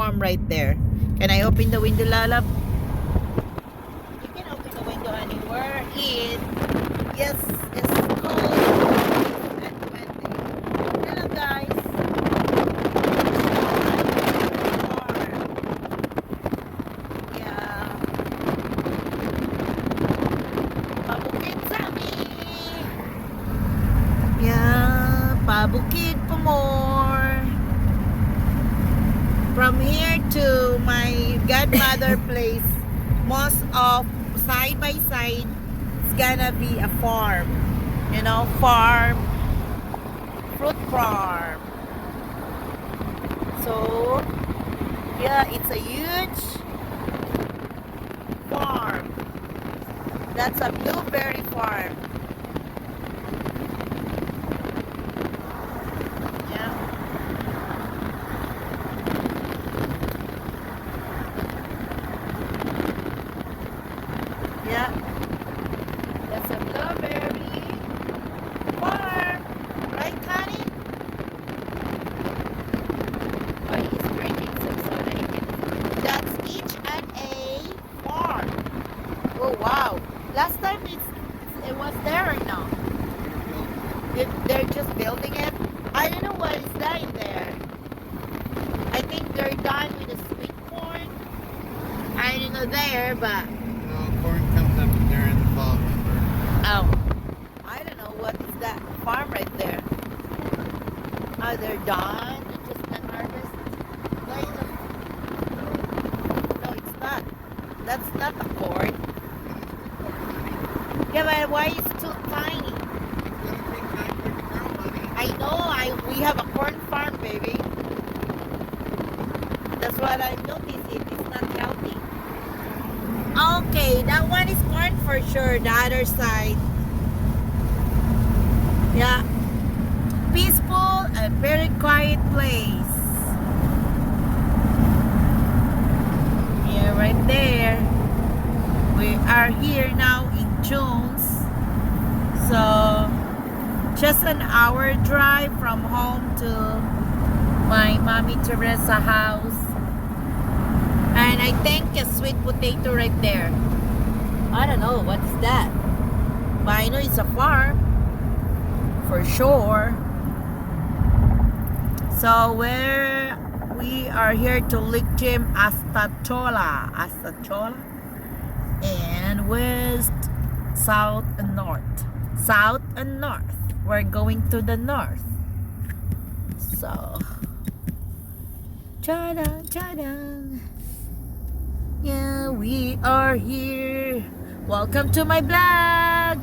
farm right there. Can I open the window, Lala? You can open the window, honey. We're in. Yes, it's cold and windy. Hello, guys. Yeah. Pabukid sa amin. Yeah, pabukid pa more. From here to my godmother place, most of side by side, it's gonna be a farm. You know, farm, fruit farm. So, yeah, it's a huge farm. That's a blueberry farm. Yeah. Yeah. That's a blueberry farm. Right, Connie? Why is drinking some soda again? That's each and a farm. Oh, wow. Last time it was there or no? They're just building it. I don't know what is that in there. I think they're done with the sweet corn. I don't know there, but No, corn comes up there in the fall. Remember? oh, I don't know what is that farm right there. Oh, they're done. It's just not harvest. No, it's not. That's not a corn. Yeah, but why is it too tiny? It's gonna take time for it to grow, honey. I know. We have a corn farm, baby. That's what I noticed. It's not healthy. Okay, that one is corn for sure. The other side. Yeah. Peaceful and very quiet place. Yeah, right there. We are here now in Jones. So, just an hour drive from home to my Mommy Teresa house. And I think a sweet potato right there. I don't know, what is that? But I know it's a farm. For sure. So we are here to Lake Jim Astachola. And west, south and north. South and north. We're going to the north. So cha-da, cha-da. Yeah, we are here. Welcome to my vlog.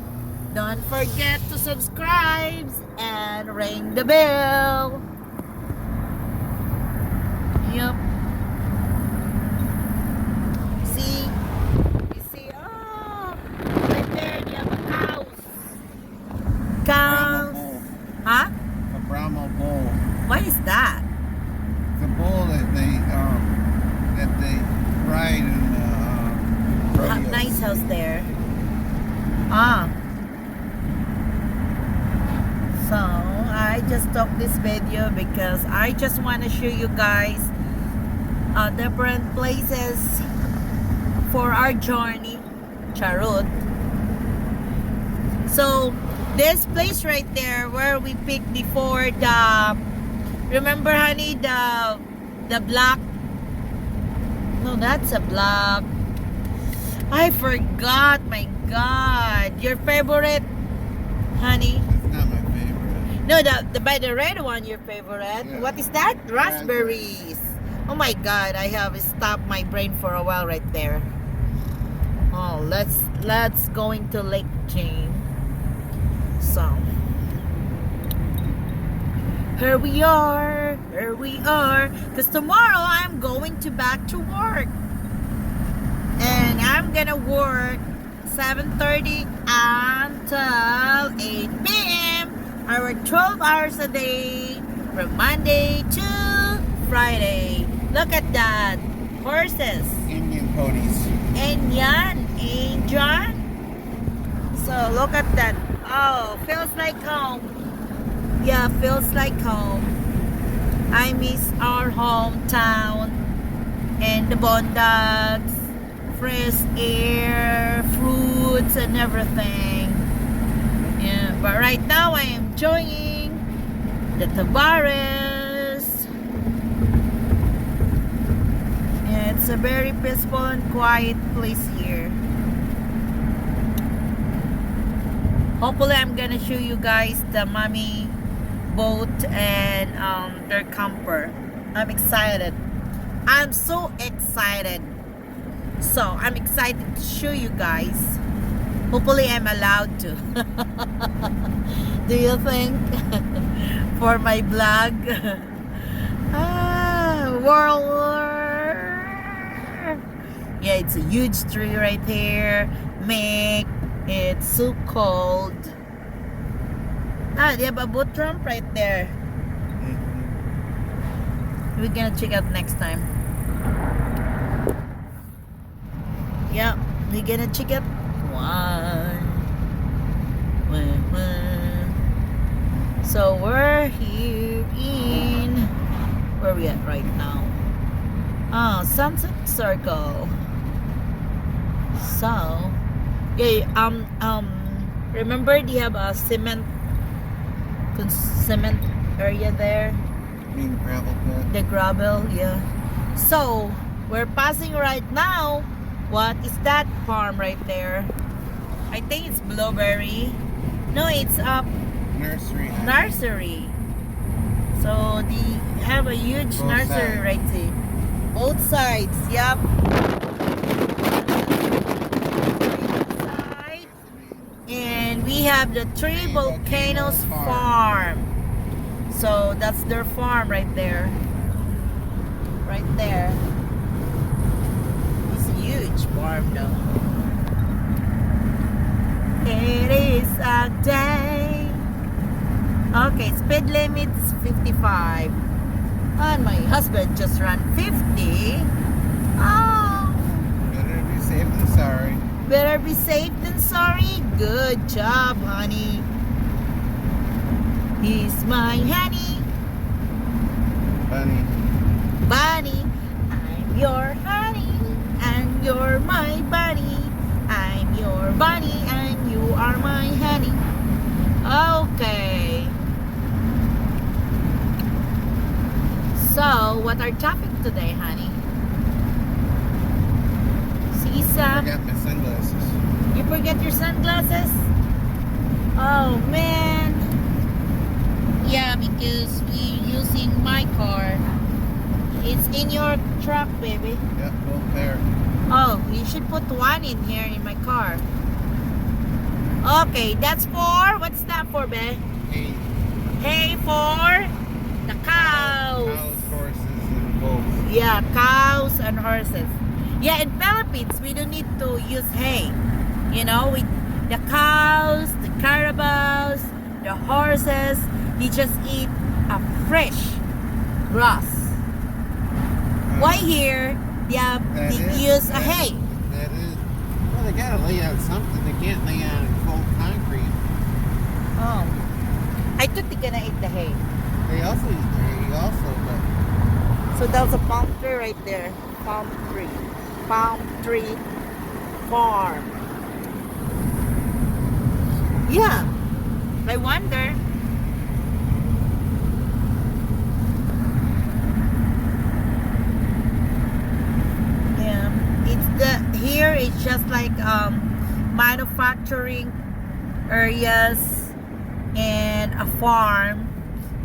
Don't forget to subscribe and ring the bell. Yep. See? You see? Oh, right there, you have a house. Cows. Huh? A Brahmo bull. What is that? The bull that they ride in rodeo. Nice house there. Ah. So, I just took this video because I just want to show you guys different places for our journey. Charot. So, this place right there where we picked before remember, honey, the block. No, that's a block. I forgot, my God. Your favorite, honey? It's not my favorite. No, the by the red one, your favorite. Yeah. What is that? Raspberries. Oh my God, I have stopped my brain for a while right there. Oh, let's going to Lake Jane. So here we are. Because tomorrow I'm going back to work. And I'm gonna work 7:30 until 8 p.m. I work 12 hours a day from Monday to Friday. Look at that. Horses. Indian ponies. And yan. Indian. So look at that. Oh, feels like home. Yeah, feels like home. I miss our hometown. the bondags, fresh air, fruits, and everything. Yeah, but right now I am enjoying the Tabares. Yeah, it's a very peaceful and quiet place here. Hopefully I'm gonna show you guys the mommy boat and their camper. I'm excited. I'm so excited. So I'm excited to show you guys. Hopefully I'm allowed to. Do you think? For my vlog. World War. Yeah, it's a huge tree right here. Make it's so cold. They have a boat ramp right there. We're gonna check out next time. Yeah, we're gonna check out one. So we're here in where we at right now? Sunset Circle. So yeah, remember they have a cement area there. You mean gravel pit? The gravel, yeah. So we're passing right now. What is that farm right there? I think it's blueberry. No, it's up Nursery. nursery. So they have a huge Both nursery sides. right there. Both sides, yep. Side. And we have the Three Volcanoes Farm. So that's their farm right there. Right there. It's a huge farm though. It is a day. Okay, speed limit is 55. And my husband just ran 50. Oh, Better be safe than sorry. better be safe than sorry. Good job, honey. He's my honey. Bunny. Bunny, I'm your honey, and you're my bunny. I'm your bunny, and you are my honey. Okay. So, what our topic today, honey? See I some? got my sunglasses. You forget your sunglasses? Oh man. Yeah, because we're using my car. It's in your truck, baby. Yep, both pair. Oh, you should put one in here in my car. Okay, that's for, what's that for, babe? Hay. Hay for the cows. Cows, horses, and bulls. Yeah, cows and horses. Yeah, in Philippines, we don't need to use hay. You know, the cows, the carabaos, the horses, you just eat a fresh grass. Why here, That they is- use a that- hay? That is. Well, they gotta lay on something. They can't lay on cold concrete. Oh. I thought they're gonna eat the hay. They also use hay also, but So there's a palm tree right there. Palm tree. Palm tree farm. Yeah. I wonder. Yeah. Here it's just like manufacturing areas and a farm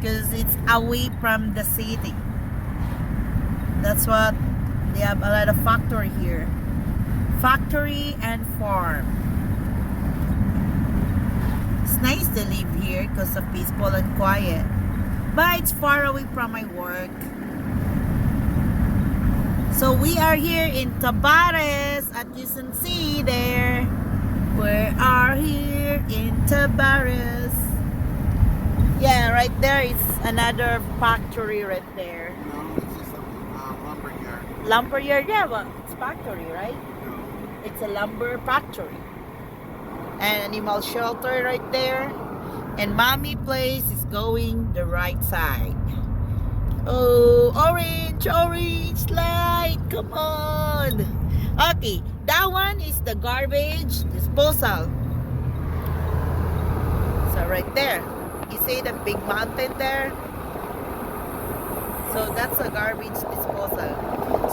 because it's away from the city. That's what they have, a lot of factory here. Factory and farm. It's nice to live here because of peaceful and quiet. But it's far away from my work. So we are here in Tabares, as you can see there. We are here in Tabares. Yeah, right there is another factory right there. no, it's just a lumber yard. Lumber yard, yeah, but it's factory, right? No. It's a lumber factory. And animal shelter right there. And mommy place is going the right side. Oh, orange light, Come on. Okay, that one is the garbage disposal. So right there, you see the big mountain there? So that's a garbage disposal.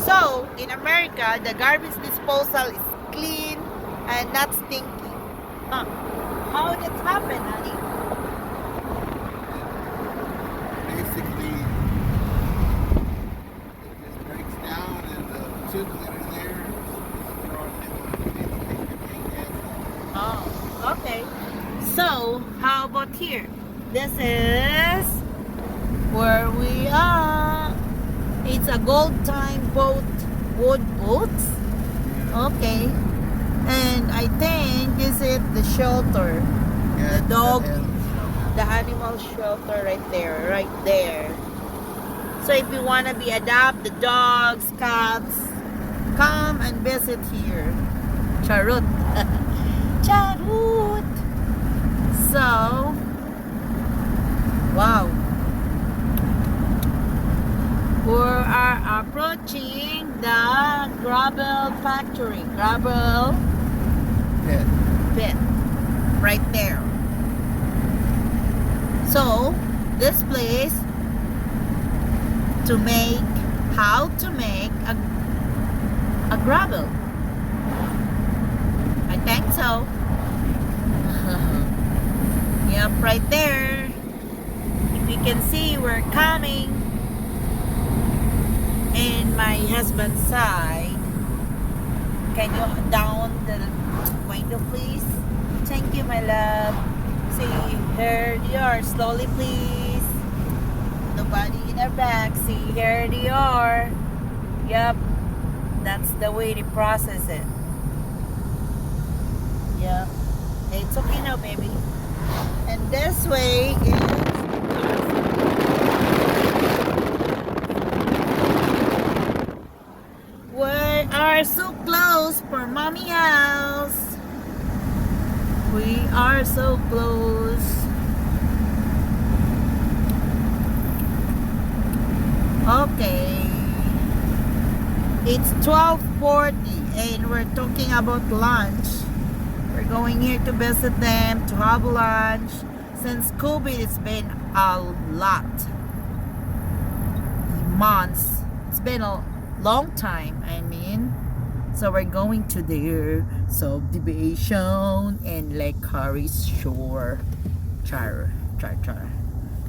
So in America, the garbage disposal is clean and not stinky. Huh. How did it happen, honey? Basically, it just breaks down and the tubes that are there throw them in. Oh, okay. So, how about here? This is where we are. It's a gold time boat, wood boats. Okay. And I think this is the shelter. The dog, the animal shelter right there. So if you want to be adopt the dogs, cats, come and visit here. Charut. Charut. So, wow. We are approaching the gravel factory. Gravel pit. Right there. So, this place how to make a gravel. I think so. Yep, right there. If you can see, we're coming in my husband's side. Can you down the window, please? Thank you, my love. See, here they are. Slowly, please. Nobody in our back. See, here they are. Yep. That's the way they process it. Yep. It's okay now, baby. And this way is... We are so close for mommy house. We are so close. Okay. It's 12:40 and we're talking about lunch. We're going here to visit them, to have lunch. Since COVID, it's been a lot. Months. It's been a long time, I mean. So we're going to their subdivision and Lake Harris Shore. Char.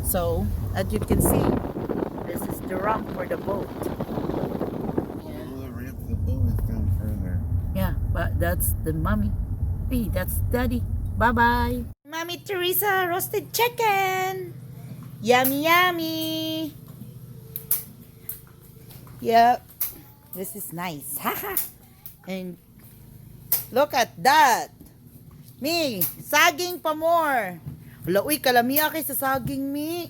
So, as you can see, this is the ramp for the boat. The ramp of the boat is down further. Yeah, but that's the mommy. Hey, that's daddy. Bye-bye. Mommy Teresa, roasted chicken. Yummy, yummy. Yep. This is nice. Haha. And look at that. Me, saging pa more. Wala, uy, kalamiya kay sa saging, mi.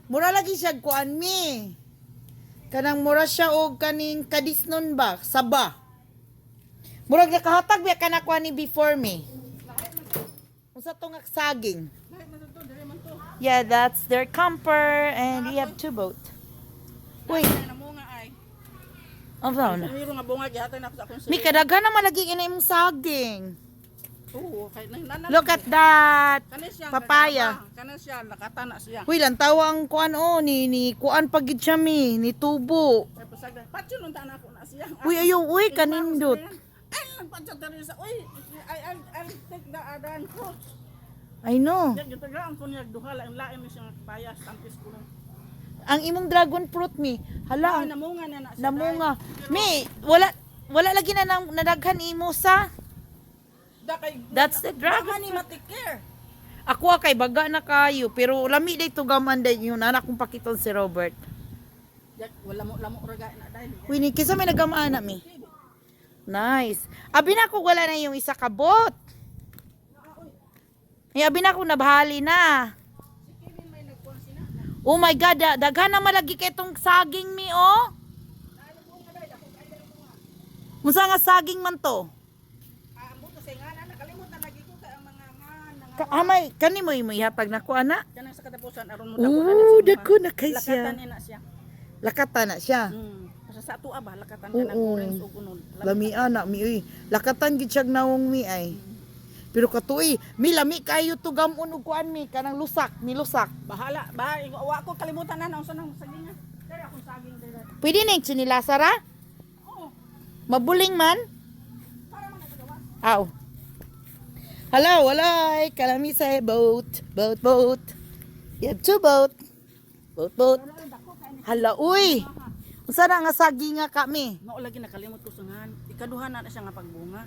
Mura lagi siya kuan, mi. Kanang mura siya og kaning kadisnon ba? Saba. Murag nakahatag biya ka na kuan ni before me. Unsa to nga saging? Yeah, that's their camper and we have two boat. Wait. Ang daw na. Mayroong nga bunga gihatay na ako sa akong Mi kadaghan na malagi ina imong saging. Oo, kay nang Look at that. kanis siya Papaya. kanis siya nakatana siya. Uy, lang tawa ang kuan ni kuan pagid siya mi, ni tubo. Kay pasagda, patyo nung tanan ako na siya. Uy, ayaw, uy, kanindot. Ay, patyo tani sa uy. I'll take the other fruit. I know. Yan yung tagaan ko niya duha lain ni siya papaya tampis ko lang. Ang imong dragon fruit mi. Hala, ang Namunga na siya. namunga. Mi, wala lagi na nadaghan imo sa. That's the dragon ni matikir. Ako kay baga na kayo, pero lami day to gaman day yun anak kong pakiton si Robert. Yak wala mo raga na dahil. Wini kisa may nagamana mi. Nice. Abi na ko wala na yung isa ka bot. Ay, abi na ko nabahali na. Oh my God, daghan na malagi kay itong saging mi, oh. Musa nga saging man to? Amo to say nga nakalimutan lagi ko kay ang mga Amay, kani mo ihatag na ko, ana? kanang sa katapusan aron mo Oo, dako na kay lakatan siya. na siya. Lakata na siya. sa tuwa ba lakatan ka ng Oo. orange ug unod. Lami ana mi uy. Lakatan gid siya nawong mi ay. Pero katuoy, mi lami kayo to gamon ug kuan mi kanang lusak, mi lusak. Bahala, wa ko kalimutan na unsa nang saging. Dere akong saging dere. Pwede ning chinilasara? Oo. Mabuling man? Para man nagawa. Aw. Hello, walay. Kalami sa boat. You have two boat. Boat. Hala, uy. Unsa na nga sagi nga kami? Mao lagi nakalimot ko sungan. Ikaduhan na siya nga pagbunga.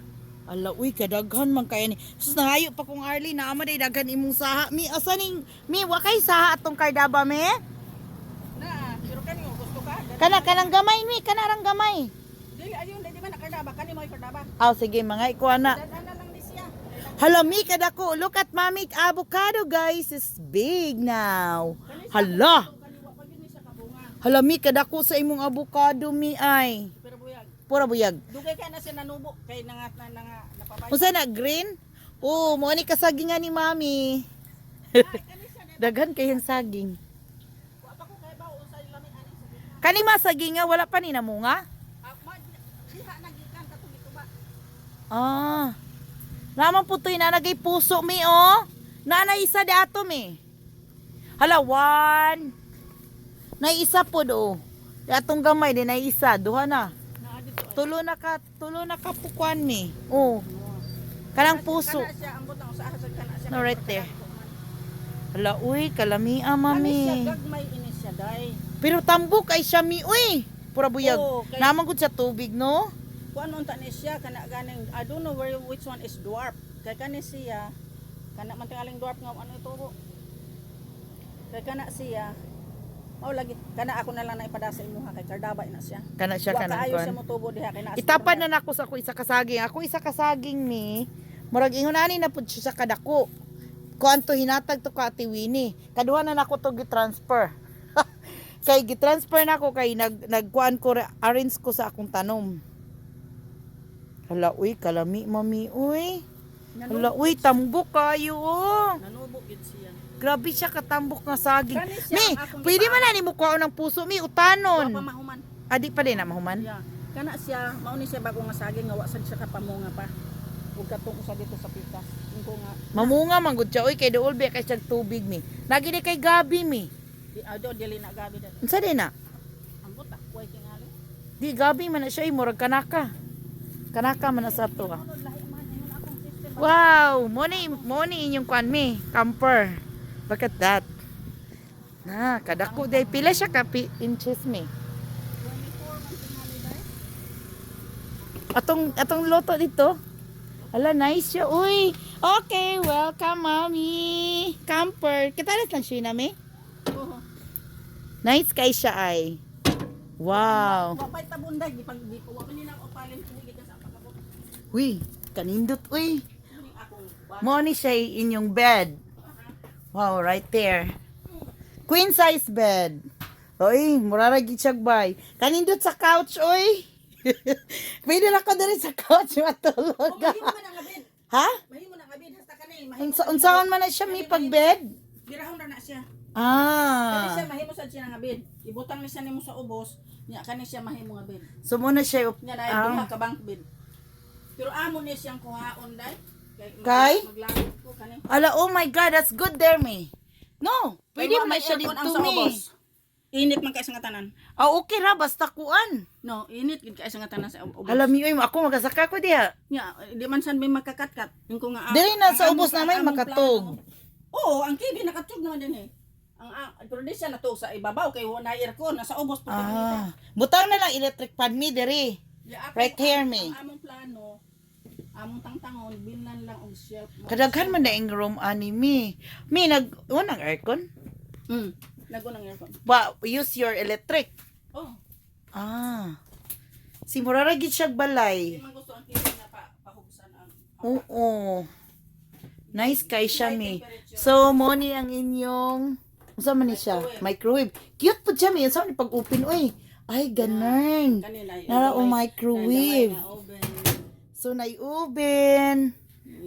Ala, uy, kadaghan man kaya ni. Sus, nangayo pa kong Arlie, naama day daghan imong saha. Mi, asa ning, mi, wakay saha atong kardaba, me? Na, pero kani gusto ka? Kanang gamay, mi, kanarang gamay. Dili ayun, di man nakardaba, kani mo ikardaba. Aw, sige, mga ikuha na. Dana lang ni siya. Hala, mi, kadako. Look at mami, avocado, guys. It's big now. Hala. Kaniwa pa yun siya kabunga. Hala, mi, kadako sa imong avocado, mi, ay. Pero buyag. Pura buyag. Dugay ka na siya nanubo kay napapay. Unsa na, green? Oo, mo ni kasaging nga ni mami. Daghan kayong saging. Wa pa ko kay ba usay lami ani sa. Kani masaging nga, wala pa ni namunga? Diha nagikan katong ito ba. Ah. Naman po ito'y nanagay puso mi, oh. Isa di ato mi. Hala, one. Naisa po do. Di atong gamay, di naisa. Duha na. Naa dito. Tulo na ka pukuan mi. Oh. Kanang puso. Kana siya ambot ang usaha sa kana siya. No, right there. Hala, uy, kalamia, Kani siya mami. gagmay ini siya day. Pero tambok ay siya mi, uy. Pura buyag. Oo, kay- Naman gud sa tubig, no? Kuan unta ni siya kana ganing I don't know which one is dwarf. Kay kani siya kana man tingaling dwarf nga ano ito po. Kay kana siya mao lagi kana ako na lang na ipada sa imo ha kay kardaba ina siya. Kana siya Wa kanang kaayo kuan. siya motubo diha kay naa. Itapan na nako sa ako isa kasaging. Ako isa kasaging mi. Murag ingon ani na pud siya sa kadako. Kuan to hinatag to ka Ate Winnie. Kaduha na nako to gi-transfer. Kay gi-transfer nako kay nagkuan ko arrange ko sa akong tanom. Hala uy, kalami mami uy. Hala uy, tambok kayo oh. Nanubo gid siya. Grabe siya katambok nga saging. Kani siya Mi, ang akong pwede man gipaan. na ni mo kuha ng puso mi Wa utanon. pa mahuman. Adi pa din na mahuman. Yeah. Kana siya mao ni siya bago nga saging nga wa sad siya kapamunga pa. Ug katong usa dito sa pikas. Ingko nga Mamunga man gud siya oy kay duol be kay siya tubig mi. Lagi di kay gabi mi. di ado dili na gabi dali. Unsa din na? Ambot akway tingali. Di gabi man na siya ay murag kanaka. Kanaka man na sa to ah. Ano lahi man ingon akong system. Wow, mo ni inyong kwan mi, camper. Look at that. Na, kadako day pila siya ka inches mi. 24 man tingali dai. Atong loto dito. Ala, nice siya. Uy, okay, welcome, mommy. Camper. Kitalas lang siya na, mi? Oo. Nice kay siya ay. Wow. Wa pay tabunday di pag di wa man nila opalin kini gikan sa pagkabot. Uy, kanindot, uy. Kuning akong bag. Mo ni siya inyong bed. Wow, right there. Queen size bed. Uy, muraragi siya bay. Kanindot sa couch, uy. Pwede na ko dali sa couch matulog. Oh, mahimo man ang bed. Ha? Mahimo na ang bed hasta kanay. Mahimo. Unsaon man na siya mi pagbed? Birahon ra na siya. Kani siya Ah. mahimo sad siya nga bed. Ibutang ni siya nimo sa ubos, nya kani siya mahimo nga bed. So muna siya Nya na duha ka bunk bed. Pero amo ni siyang kuhaon dai. Kay? Maglangit ko kani. Ala, oh my God, that's good there, me. No, pwede Kay wa man may siya aircon dito, ang sa me. ubos. Init man kay sa nga tanan. Ah, okay ra, basta kuan. No, init gid kay sa nga tanan sa ubos. Alam niyo, ako magasaka ko diha. Nya, di man san may makakatkat. Ingko nga Dili na ang sa among- ubos na may ang among makatog. plano. Oo, ang TV nakatug naman din eh. Pero di siya natug sa ibabaw kay wala aircon nasa ubos pa Ah, butang na lang electric fan mi diri. Right here, me. Ang among plano, among tangtangon binlan lang og shelf. Kadaghan man na ing room ani mi. Mi unang aircon. Lago ng aircon. Use your electric. Oh, Ah. Si murara gid siya di balay. man gusto ang TV na pahubsan ang Oo. Nice kay siya mi. So mo ni ang inyong unsa man ni siya? Microwave. Cute po siya mi. Unsa man ni pag-open oy? Ay, ganun. kanila. Nara o microwave. So nai-oven.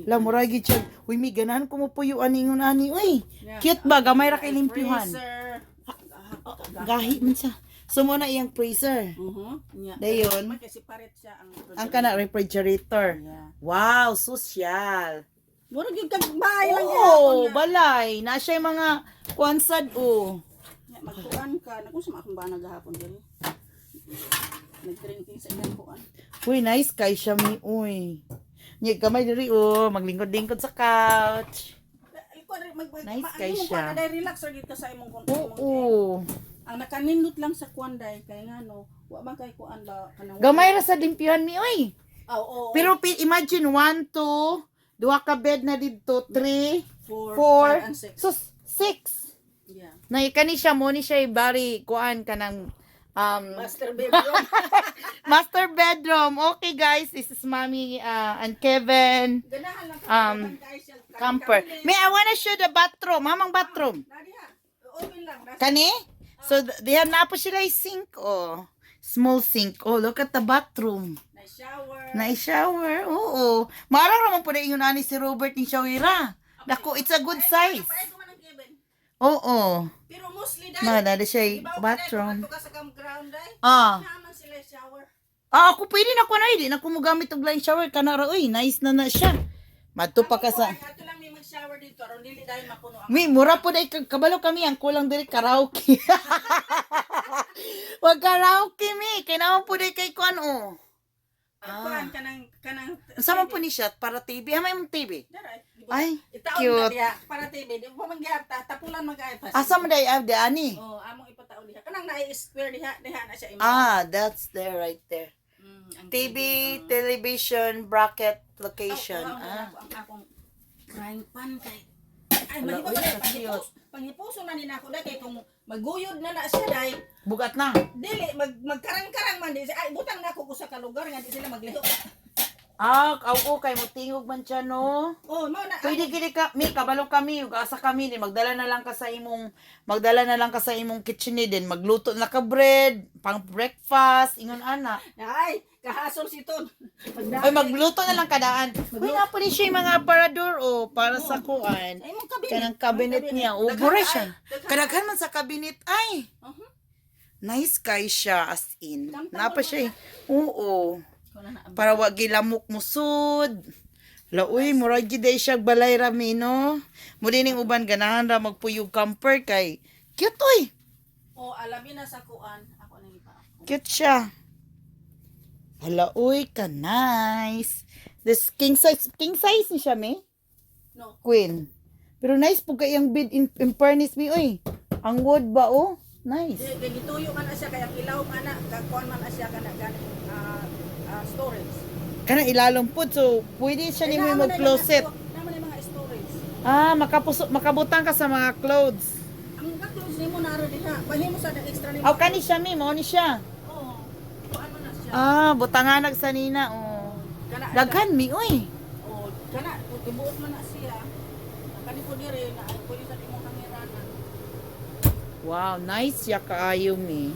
La murag gid siya. Uy, mi ganahan ko mo puyo aningon ani. Uy, cute ba gamay ra kay limpyuhan. Gahi man siya. Sumuna iyang freezer. Nya. Dayon. May separate siya Ang kana refrigerator. Yeah. Wow, sosyal. Mura gyud kag bahay lang Oo, gyapon. balay. Na siya yung mga kwansad o. Nya magkuan ka, naku sa akong bana gahapon diri. Nag-drinking sa iyang kuan. Uy, nice kay siya mi. Uy. Nyig kamay diri o. Maglingkod-lingkod sa couch. Nice kay siya. Day relax ra gyud ka sa imong kuan. Oo. Ang nakanindot lang sa kuan day kay ngano, wa man kay kuan ba kanang Gamay ra sa limpyuhan mi, uy. Oo. Pero imagine 1, 2, duha ka bed na dito, 3, 4, 4, and 6. so 6. Yeah. Na kani siya mo ni siya bari kuan kanang Master bedroom. master bedroom. Okay guys, this is Mommy and Kevin Ganahan lang kay siya. camper. Me, I wanna show the bathroom. Mamang bathroom. Nadiha. Open lang. Kani? So they have na po sila yung sink oh. Small sink. Oh, look at the bathroom. Na shower. Na shower. Oo. Marang naman po na ingon ani si Robert ni Shawira. Dako, it's a good size. Pareho man ang Kevin. Oo. Pero mostly Na, dai. na siya yung bathroom. Ka sa campground dai. Ah. Naman sila shower. Ako pwede na ko na hindi na ko mogamit og line shower kanara oy, nice na siya. Madto pa ka sa Ato lang may mag-shower dito aron dili dai mapuno ang. Mi, mura po dahil kabalo kami, ang kulang diri karaoke. Wag karaoke mi, kaya naman po dahil kay kuan o. Kuan kanang Sama po ni siya, para TV. Hamay mong TV. Daray. Ay, Itaon cute. na diha para TV. Di mo mangyarta tapulan mag-ay pa. Asa mo dahil de ani? Oh, among ipataon diha. Kanang na-square diha na siya imo. That's there, right there. Ang TV, television, bracket, location. Ang akong frying pan kay ay Wala, mahimo uy, ba cute. panghipuso na ni nako dai kay kung maguyod na siya dai Bugat na. dili magkarang-karang man di ay butang nako ko sa kalugar nga di sila magliho. Kay mo tingog man siya, no? Oh, mao na. Pwede gini ka, mi, kabalo kami, ug asa kami, din magdala na lang ka sa imong kitchen din, magluto na ka bread, pang breakfast, ingon ana. Ay, kahasol si Ton. Ay, magluto na lang kadaan. Uy, nga po ni siya yung mga aparador, para sa kuan. Ay mo kabinet. Kanang cabinet niya, bura siya. Kadaghan man sa cabinet, ay. Nice kay siya, as in. Napa siya, oo. Para wag gilamok mo sud. Uy, murag gid ay siya balay rami, no? Muli ning uban ganahan ra magpuyog camper kay cute oy. Oh, alabi na sa kuan. Ako nang ipa. Cute siya. Uy, ka nice. This king size ni siya, me? No. Queen. Pero nice po kayang bed in fairness me, oy. Ang wood ba, oh? Nice. Kaya gituyo man na siya kaya ilaw man na kakuan man na siya kana ganing storage. Kana ilalong po, so pwede siya ni mo mag-closet. Naman yung mga storage. Makabutang ka sa mga clothes. Ang clothes nimo naro diha. Bahimo sa extra nimo. Kani siya, me, mo ni siya. Oo. Kuan man na siya. Butanganag sa nina, oh. Daghan mi, oy. Oh, kana tibuot man na siya. Kani ko diri na ay pwede sa imong kameranan. Wow, nice siya kaayo mi.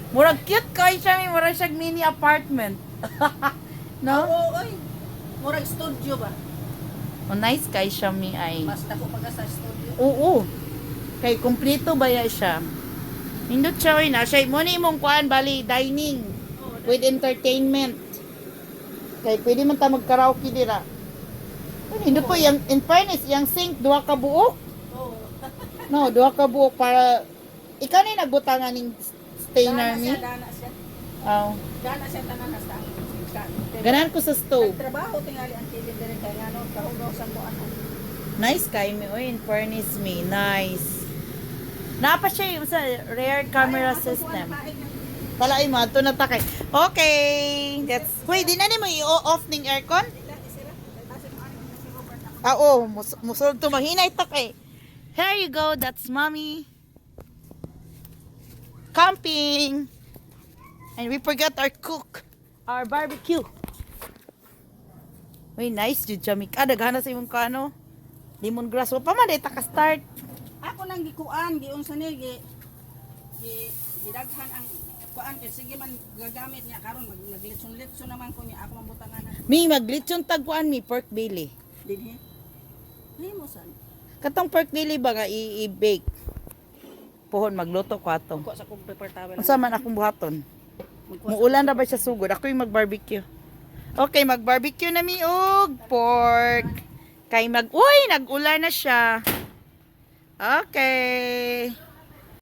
Murag cute kay siya mi, murag siya mini apartment. No? Oo, oy. Murag studio ba? Oh, nice kay siya mi ay. Mas dako pa sa studio. Oo. Kay kumpleto ba ya siya? Nindot siya oy na siya mo ni imong kuan bali dining with entertainment. Kay pwede man ta mag-karaoke dira. Nindot po yang in fairness yang sink duha ka buok. Oo. No, duha ka buok para ikaw ni nagbutangan ning stainer ni. Dana siya. Oh. Dana siya tanan na sa Ganan ko sa stove. trabaho tingali ang kilid diri kay ngano kahugaw sa kuan. Nice kay mi oy in fairness me. Nice. Napa siya yung sa rear camera system. Talay mo ato na takay. Okay. Wait, di na ni mo i-off ning aircon? Musulod to mahinay takay. Here you go. That's mommy. Camping. And we forgot our cook. Our barbecue. Uy, nice jud chamik. Daghana sa imong kano. Lemongrass. Wa pa man day taka start. Ako nang gikuan giunsa ni gidaghan ang kuan kay sige man gagamit niya karon naglitson-litson naman ko niya ako mambutangan na Mi maglitsyon tagkuan mi pork belly. dinhi. Ay mo san. Katong pork belly ba nga i-bake? Pohon magluto ko ato. Kuha sa kong paper towel. Unsa man akong buhaton? Magkuha sa- Muulan na ba siya sugod? Ako yung mag-barbecue. Okay, mag-barbecue na mi og pork. Kay uy, nag-ulan na siya. Okay.